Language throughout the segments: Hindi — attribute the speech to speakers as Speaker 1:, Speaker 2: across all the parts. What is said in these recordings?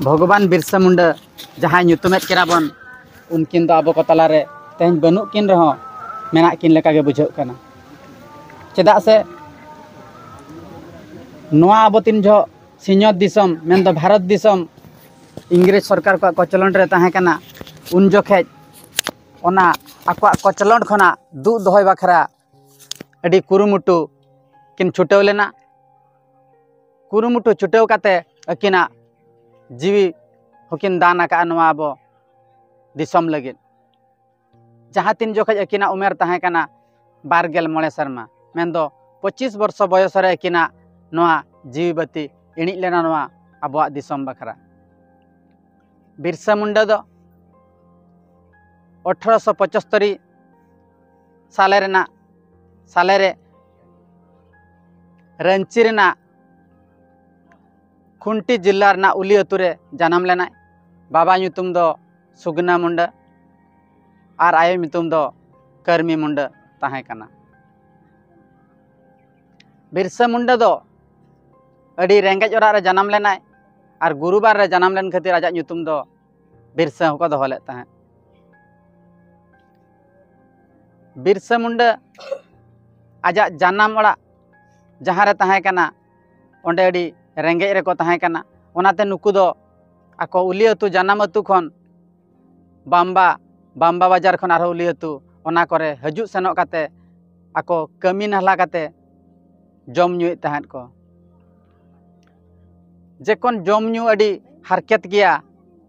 Speaker 1: भगवान बिरसा मुंडा जहाँ ᱧᱩᱛᱩᱢᱮᱫ ᱠᱤᱱᱟ ᱵᱚᱱ उनकिन दो आबो को तलारे तेहन बनुक किन रहो मेना किन लेका गे बुझाᱹᱜ कना चेदा से नोआ आबो तीन जो सिंहत दिसम मेन दो भारत दिसम इंग्रेज सरकार को कचलन रे ताहे कना उन जोखे ओना आक्वा कचलन खना दु दोहय बाखरा अडी कुरुमुटु किन छुटेव लेना कुरुमुटु छुटेव काते अकिना जीवी होकिन दान आका नोआ आबो दिसम लगित जहाँ तीन जोखे अकिना उमेर ताहे कना 12 शर्मा मेन दो 25 वर्ष बयस रे अकिना नोआ जीवी बत्ती इणिज लेना नोआ आबोआ दिसम बखरा बिरसा मुंडा दो 1875 साले रे रंची रेना खुंटी जिल्ला रेना उली अतुरे जन्म लेना बाबा ᱧᱩᱛᱩᱢ दो सुगना मुंडा और आयो ᱧᱩᱛᱩᱢ दो कर्मी मुंडा ताहे कना बिरसा मुंडा दो अडी रेंगेज ओरा रे जन्म लेना और गुरुबार रे जन्म लेन खातिर आजा ᱧᱩᱛᱩᱢ दो बिरसा होको दोहो लेत ताहे बिरसा मुंडा आजा जन्म ओड़ा जहाँ रे ताहे कना ओंडे अडी रेंगेज रे को ताहे कना ओनाते नुकु दो आको उली अतु जन्म अतु खन बाम्बा बाजार खन आरो उली अतु ओना करे हजू सेनोक काते आको कमी नहला काते जम ᱧᱩᱭ ताहेन को जेकोन जम ᱧᱩ अडी हारकेत गया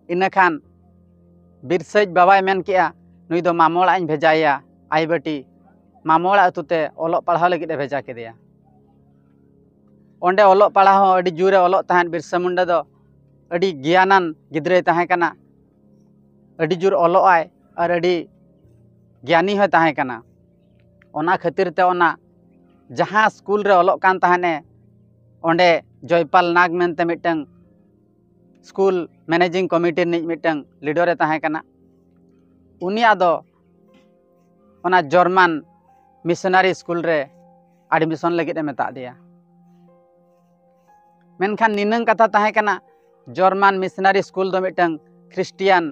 Speaker 1: इना खान बिरसज बाबाय मेन किया नुई दो मामोड़ा इन भेजाया आई बेटी मामोड़ा अतुते ओलोग पढ़ाव लगित भेजा केदिया ओंडे ओलोग पढ़ाव अडी जुरे ओलोग ताहेन बिरसा मुंडा दो अडी ज्ञानन गिद्रे ताहे कना अडी जुर ओलोग आय और अडी ज्ञानी हो ताहे कना ओना खातिर ते ओना जहाँ स्कूल रे ओलोग कान ताहेने ओंडे जयपाल नाग मेनते मिटंग स्कूल मैनेजिंग कमिटी निज मिटंग लीडर ताहे कना उनिया दो ओना जर्मन मिशनरी स्कूल रे एडमिशन लगित मेता दिया मेनखान निनंग कथा ताहे कना जर्मन मिशनरी स्कूल दो मिटंग ख्रिस्टियन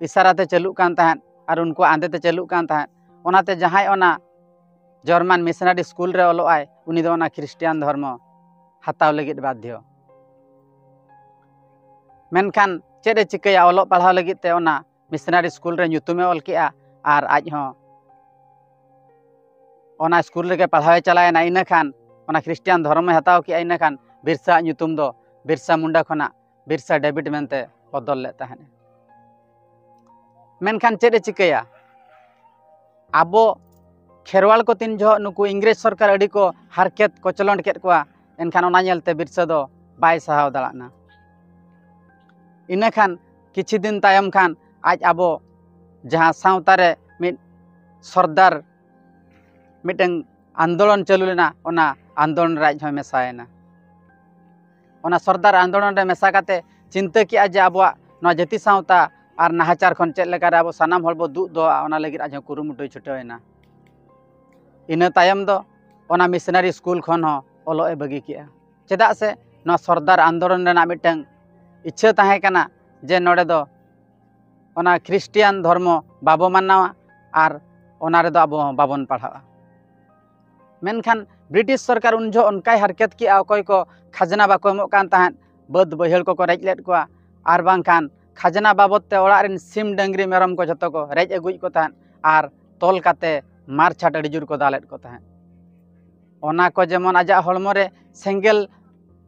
Speaker 1: इशाराते चलू कान ताहेन और उनको आंदेते चलू कान ताहेन ओनाते जहां ओना जर्मन मिशनरी स्कूल रे ओलो आय उनी दो ओना ख्रिस्टियन धर्म हताव लगित बाध्य मेनखान चेदे चिकया ओलो पढ़ाव लगित ते ओना मिशनरी स्कूल रे ᱧᱩᱛᱩᱢে ओल केआ और आज हो ओना स्कूल रे पढ़ावे चलायना इना खान ओना ख्रिस्टियन धर्म हताव केआ इना खान बिरसा ᱧᱩᱛᱩᱢ दो बिरसा मुंडा खना बिरसा डेविड मेनते बदल ले ताहेने मेनखान चेदे चिकया आबो खेरवाल को तीन जो नुकु इंग्रेज सरकार अडी को हारकेत कचलंड केत कोआ एनखान ओना नेलते बिरसा दो बाय सहाव दाड़ाना इना खान किछि दिन तायम खान आज आबो जहाँ सावता रे मिट सरदार मिटंग आंदोलन चलू लेना ओना आंदोलन राज हो मेसायना ओना सरदार आंदोलन रे मेसा काते चिंता किया जे आबो नोआ जाति सावता और नाहाचार खन चेद लेका रे आबो सानाम हर बो दुग दो ओना लगित आज कुरुमुटु छुटावेना इना तायम दो ओना मिशनरी स्कूल खन हो ओलो ए बगी किया चेदा से नोआ सरदार आंदोलन रेना मिटंग इच्छा ताहे कना जे नोडे दो ओना ख्रिस्टियन धर्म बाबो मानावा और ओना रे दो आबो बाबन पढ़ावा मेनखान ब्रिटिश सरकार उन जो उनकाय हारकेत किया अकय को खजना बाको एमोग कान ताहेन बद बहिल को रेज लेट कोआ और बांखान खजना बाबत ते ओड़ा रेन सिम डंगरी मेरम को जतो को रेज अगुज को ताहेन और तोल काते मार छाट अडी जुर को दालेट को ताहेन ओना को जेमन आजा हड़मो रे सेंगेल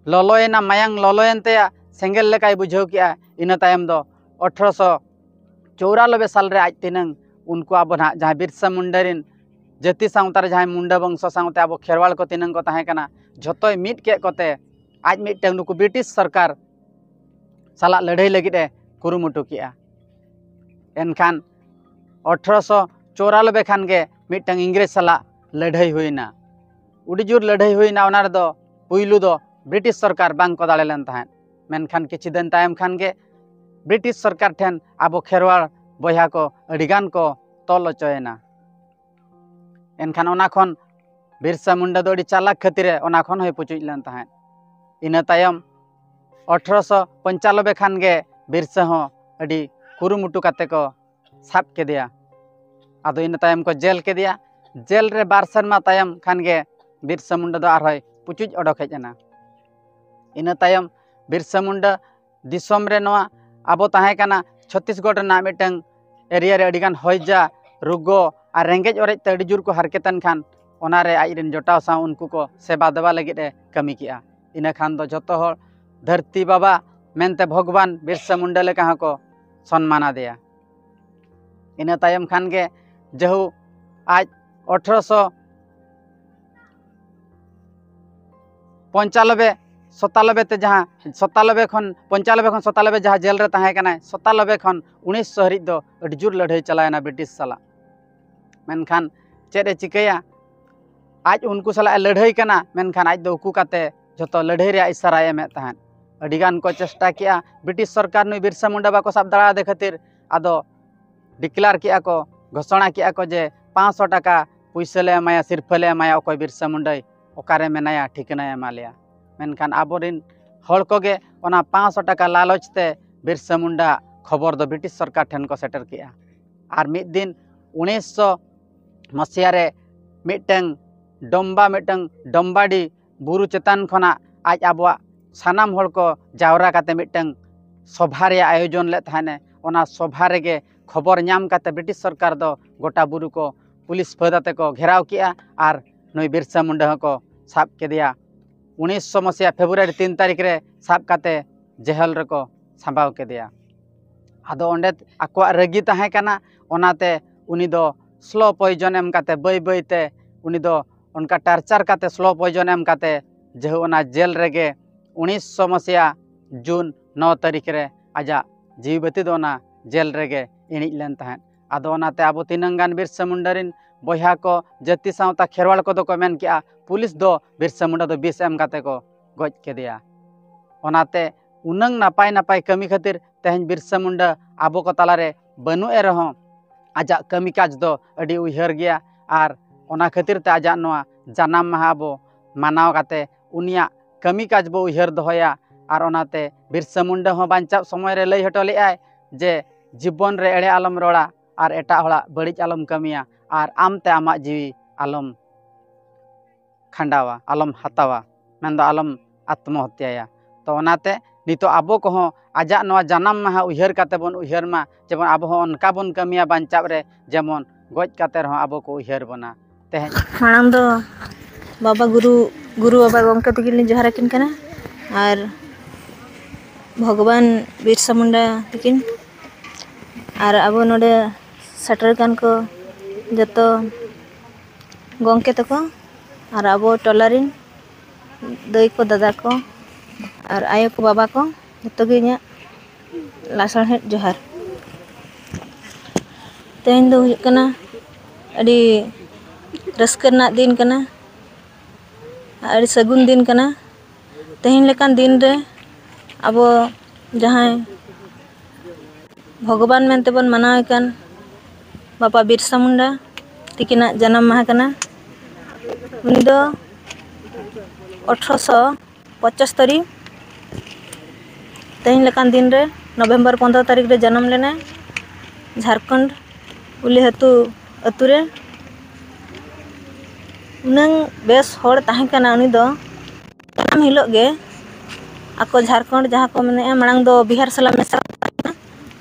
Speaker 1: ललोयना मायांग ललोयन ते सेंगेल लेकाय बुझाव किया इना तायम दो 1894 साल रे आज तिनंग उनको आबो ना जहाँ बिरसा मुंडा रेन जाति सावतार जहाँ मुंडा वंश सावते आबो खेरवाल को तिनंग को ताहे कना झतोय मिट के कोते आज मिटंग नुकु ब्रिटिश सरकार साला लड़ाई लगित ए कुरुमुटु किया एनखान 1894 खान गे मिटंग इंग्रेज साला लड़ाई हुईना उडी जुर लड़ाई हुईना ओना रे दो पुइलु दो ब्रिटिश सरकार बांग को दाले लेन ताहेन मेनखान किछि दिन तायम खान गे ब्रिटिश सरकार ठेन आबो खेरवाल बया को अडिगान को तोल चयना एनखान ओना खन बिरसा मुंडा दो अडी चालाक खातिर ओना खन होय पुचुज लेन ताहेन इना तायम 1895 खान गे बिरसा हो अड़ी कुरुमुटु काते को साब के दिया आदो इन तायम को जेल के दिया जेल रे 2 सर्मा तायम खान गे बिरसा मुंडा दो आरहोय पुचुज ओडोक हेजना इन तायम बिरसा मुंडा दिसोम रे नोआ आबो ताहे काना छत्तीसगढ़ ना मिटंग एरिया रे अडिगान होइजा रुगो और रेंगेज ओरेज ते अड़ी जुर को हरकेतन खान ओनारे आइरेन जोटाव सा उनको को सेवा देवा लगित ए कमी किया इन खान दो जतो हर धरती बाबा मेनते भगवान बिरसा मुंडा लेका को सम्माना दिया इन तायम खान गे जहु आज 1895 97 ते जहाँ 97 खन 95 खन 97 जहाँ जेल रे ताहे कना 97 खन 1900 हरिज दो अड़ी जुर लड़ाई चलायना ब्रिटिश साला मेनखान चेरे चिकया आज उनको साला लड़ाई कना मेनखान आज दो उकू काते जतो लड़ाई रे इशारा एमे तहन अडिगान को चेष्टा किया ब्रिटिश सरकार नुई बिरसा मुंडा बाको साब दाड़ा दे खातिर आदो डिक्लेयर किया को घोषणा किया को जे 500 टाका पैसा ले एमाया सिरफा ले एमाया ओकय बिरसा मुंडा ओकारे मेनाया ठिकाना एमा लिया मेनखान आबोरिन हड़ कोगे ओना 500 टाका लालच ते बिरसा मुंडा खबर दो ब्रिटिश सरकार ठेन को सेटर किया और मिद दिन 1900 मसिया रे मिटंग डम्बाडी बुरु चेतान खना आज आबवा सानाम हड़ को जावरा काते मिटंग सभा रे आयोजन ले थाने ओना सभा रेगे खबर नाम काते ब्रिटिश सरकार दो गोटा बुरु को पुलिस फौदाते को घेराव किया और नई बिरसा मुंडा को साब के दिया 1900 मसिया फेब्रुआरी 3 तारीख रे साब काते जेहल रे को संभाव के दिया आदो ओंडे आको रगी ताहे काना ओनाते उनी दो स्लो पॉइजन एम काते बई बईते उनी दो उनका टार्चर काते स्लो पॉइजन एम काते जेहु ओना जेल रेगे 1900 मसिया जून 9 तारीख रे आजा जीवी बती दो ओना जेल रेगे इणिज लेन ताहेन आदो ओनाते आबो तिनंगान बिरसा मुंडारिन बया को जाति सावता खेरवाड़ को दो को मेन किया पुलिस दो बिरसा मुंडा दो 20 एम काते को गज के दिया ओनाते उनंग नापाय नापाय कमी खातिर तेहन बिरसा मुंडा आबो को तालारे बनु ए रहो आजा कमी काज दो अडी उयहर गया और ओना खातिर ते आजा नोआ जानाम माहा आबो मानाव काते उनिया कमी काज बो उयहर दोहया और ओनाते बिरसा मुंडा हो बांचा समय रे लई हटो लेआय जे जीवन रे एड़े आलम रोड़ा और एटा हड़ा बड़िज आलम कमिया और आमते आमा जीवी आलम खंडावा आलम हतावा मेन दो आलम आत्महत्या तो ओनाते नितो आबो को आजा नोआ जानाम माहा उयहर काते बन उयहर मा जेमन आबो हो अनका बन कमिया बांचाव रे जेमन गज काते रहो आबो को उयहर बना तेहे
Speaker 2: मांग दो बाबा गुरु बाबा गमके तकिन जोहार किन कना और भगवान बिरसा मुंडा तकिन और आबो नोडे सेटर कान को जतो गमके तको और आबो टोलारिन दई को दादा को और आयो को बाबा को जतो गे इᱧᱟᱹᱜ लासण जोहार तेहन दो हुयुग कना अडी रस्कर ना दिन कना अडी सगुन दिन कना तेहन लेकान दिन रे आबो जहां भगवान मेनते बन मनाव कान बाबा बिरसा मुंडा तिकिना जन्म माह कना उनी दो 1875 तेहन लेकान दिन रे नवंबर 15 तारीख रे जन्म लेना झारखंड उली हतु अतुरे उनंग बेस होड़ ताहे कना उनी दो जन्म हिलो गे आको झारखंड जहाँ को मने मांग दो बिहार सला मेसा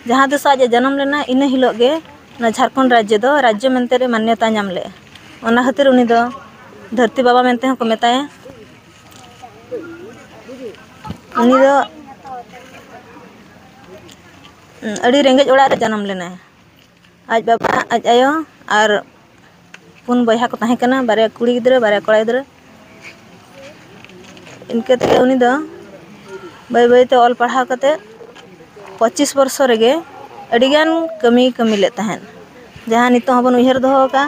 Speaker 2: जहाँ देश आज जन्म लेना इन हिलो गे ना झारखंड राज्य दो राज्य मेनते रे मान्यता नाम ले ओना खातिर उनी दो धरती बाबा मेनते हको मेताया उनी दो अड़ी रेंगेज ओड़ा रे जन्म लेना आज बाबा आज आयो और पुन बया को ताहे कना बारे कुड़ी गिद्रा बारे कोड़ा गिद्रा इनके ते उनी दो बाय बाय ते ऑल पढ़ाव कते 25 वर्ष रेगे अडिगान कमी ले तहन जहाँ नितो हबन उयहर दोहो का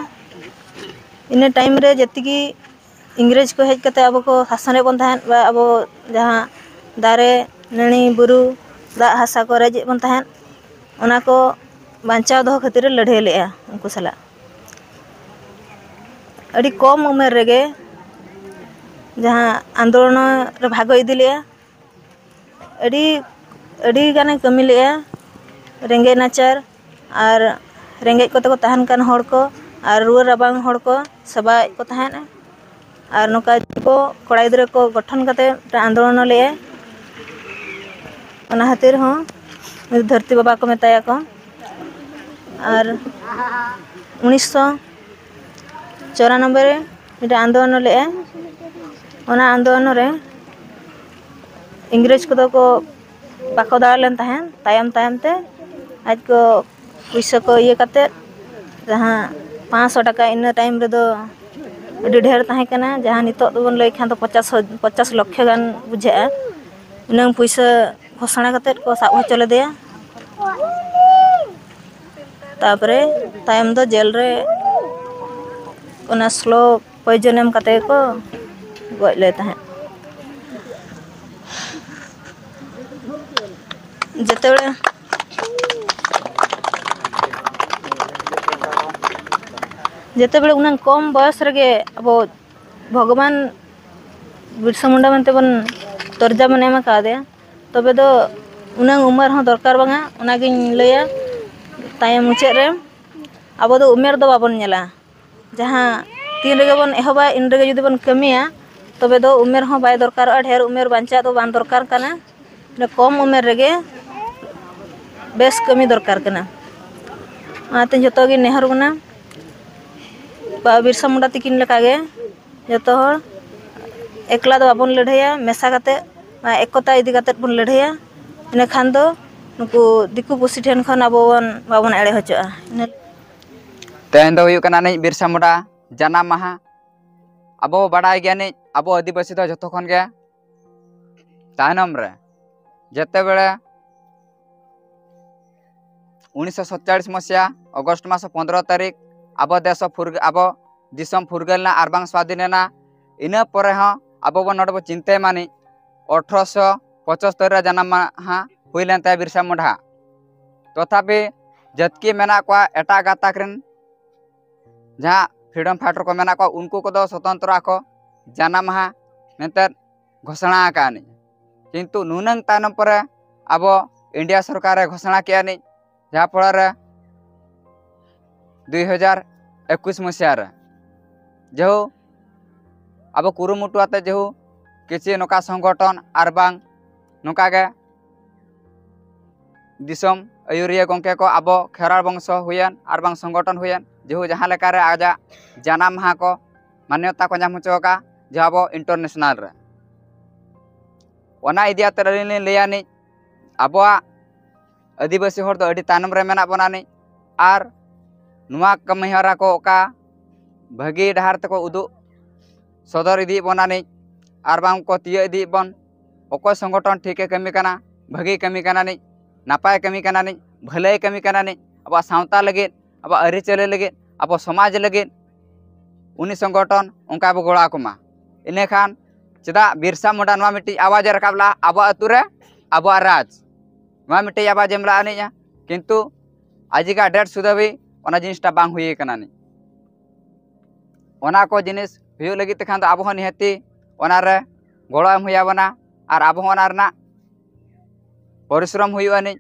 Speaker 2: इन टाइम रे जतिकी इंग्रेज को हेज कते अब को शासन बन तहन अब जहाँ दारे नणी बुरु दा हासा को रेज बन तहन ओना को बांचाव दोहो खातिर लड़ाई लेआ उनको सला अड़ी कम उमेर रेगे जहाँ आंदोलन रे भाग इदी लेआ ᱟᱹᱰᱤ ᱜᱟᱱᱮ ᱠᱟᱹᱢᱤ ᱞᱮᱜᱼᱟ ᱨᱮᱸᱜᱮᱡ ᱱᱟᱪᱟᱨ ᱟᱨ ᱨᱮᱸᱜᱮᱡ ᱠᱚᱛᱮ ᱠᱚ ᱛᱟᱦᱮᱱ ᱠᱟᱱ ᱦᱚᱲ ko ᱟᱨ ᱨᱩᱣᱟᱹ ᱨᱟᱵᱟᱝ ᱦᱚᱲ ko ᱥᱮᱵᱟᱭᱮᱫ ᱠᱚ ᱛᱟᱦᱮᱸᱫ ᱟᱨ ᱱᱚᱝᱠᱟ ko ᱠᱚᱲᱟ ᱜᱤᱫᱽᱨᱟᱹ ko ᱜᱚᱴᱷᱚᱱ ᱠᱟᱛᱮ ᱟᱱᱫᱳᱞᱚᱱ ᱞᱮᱜᱼᱟ ᱚᱱᱟ ᱠᱷᱟᱹᱛᱤᱨ ᱦᱚᱸ ᱫᱷᱟᱹᱨᱛᱤ ᱵᱟᱵᱟ ko ᱢᱮᱛᱟᱭᱟ ko ᱟᱨ 1994 ᱨᱮ ᱢᱤᱫᱴᱟᱝ आंदोलन ᱞᱮᱜᱼᱟ ᱚᱱᱟ आंदोलन रे इंग्रेज को बाको दाड़ा लेन तहन तायम तायम ते आज को पैसा को ये कते जहाँ 500 टाका इन टाइम रे दो अड़ी ढेर तहे कना जहाँ नितो दो बन लई खान तो 50 लाख गान बुझा इन पैसा घोषणा कते को साब होचो लेदेया तापरे तायम दो जेल रे ओना स्लो पॉइजन एम कते को गoj ले तहे जेते बेले उन्हें कम बयस रे अब भगवान बिरसा मुंडा मनते बन दर्जा बन एम का दे तबे दो उन्हें उमर हो दरकार बांगा उनागिन लया तायम मुचे रे अब दो उमेर दो बाबन नेला जहां तीन रे बन एहबा इन रे जदि बन कमिया तबे दो उमेर हो बाय दरकार ढेर उमेर बांचा दो बान दरकार कना कम उमेर रे बेस कमी दरकार कना आते जतो गे नेहर बना बिरसा मुंडा तिकिन लेका गे जतो हर एकला दो बाबन लड़ाया मेसा कते एकता इदी कते बन लड़ाया इन खान दो नुकु दिकु पुसी ठेन खन अबोन बाबन एड़े होचोआ
Speaker 3: तेन दो हुयु कना नै बिरसा मुंडा जानाम माहा अबो बड़ाय गया नै अबो आदिवासी दो जतो खन गे तायनम रे जेते बेले 1947 मसिया अगस्त मास 15 तारीख अब देश अब दिसम फुरगलना आरबांग स्वाधीनना इन परे हाँ अब नोट चिंते मानी 1875 जन्म हाँ हुईलेन ताय बिरसा मुंडा तथापि जतकी मेना को एटा गाताक रेन जहाँ फ्रीडम फाइटर को मेना को उनको को दो स्वतंत्र को जन्म हाँ मेंते घोषणा कानी किंतु नुनंग तायनम परे अब इंडिया सरकार घोषणा किया नहीं जहाँ फल 2021 मसीह जो अब कुरुमुटुआते जो किसी नौका संगठन और बांग नौका गे दिसम आयुरिया गंके को अब खेराल वंश हुयन और बांग संगठन हुयन जो जहाँ लेकारे आजा जाना माहा को मान्यता को नाम होचोका जो अब इंटरनेशनल रे ओना इदियाते रलिन लेयानी अब आदिवासी हर दो अड़ी तानम रे मेना बनानी और नुआ कमिहरा को ओका भागी डहार तको उदु सदर इदी बनानी और बांग को तिया इदी बन ओको संगठन ठीके कमी कना भागी कमी कना नि नापाय कमी कना नि भलाई कमी कना नि अब सावता लगे अब अरिचले लगे अब समाज लगे उनी संगठन उनका अब गोड़ा कुमा इने खान चेदा बिरसा मुंडा नुआ मिट्टी आवाज रकाबला अब अतुरे अब राज नुआ मिट्टी आवाज एमला आनिया किंतु आजिका डेट सुदा भी ओना जिनिसटा बांग हुई कना नि ओना को जिनिस हुयु लगी तखान अब हो निहती ओना रे गोड़ो एम हुया बना और अब ओना रना परिश्रम हुयु नि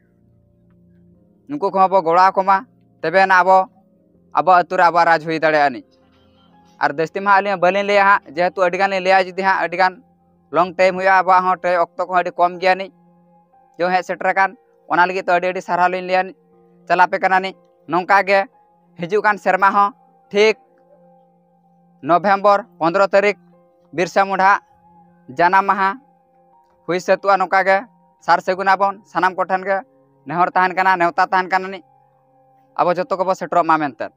Speaker 3: नुको को अब गोड़ा कोमा तबे ना अब अतुरे अब राज हुई दाड़े नि और दस्ती मा आलिया बलिन लिया हाँ जेहेतु अडिगान लिया जुदी हाँ अडिगान लॉन्ग टाइम हुआ अब हाँ टे अक्तो को अडी कम गया नि जो हे सेटर कान ओना लगी तो अडी सारा लिन लिया चला पे कना नि नौका गे हिजुकान शर्मा हो ठीक नवंबर 15 तारीख बिरसा मुंडा जाना माहा हुई सेतुआ नौका गे सार सेगुना बन सानाम कोठन गे नेहर तहन कना नेवता तहन कना नि अब जतो को सेटर मा मेनते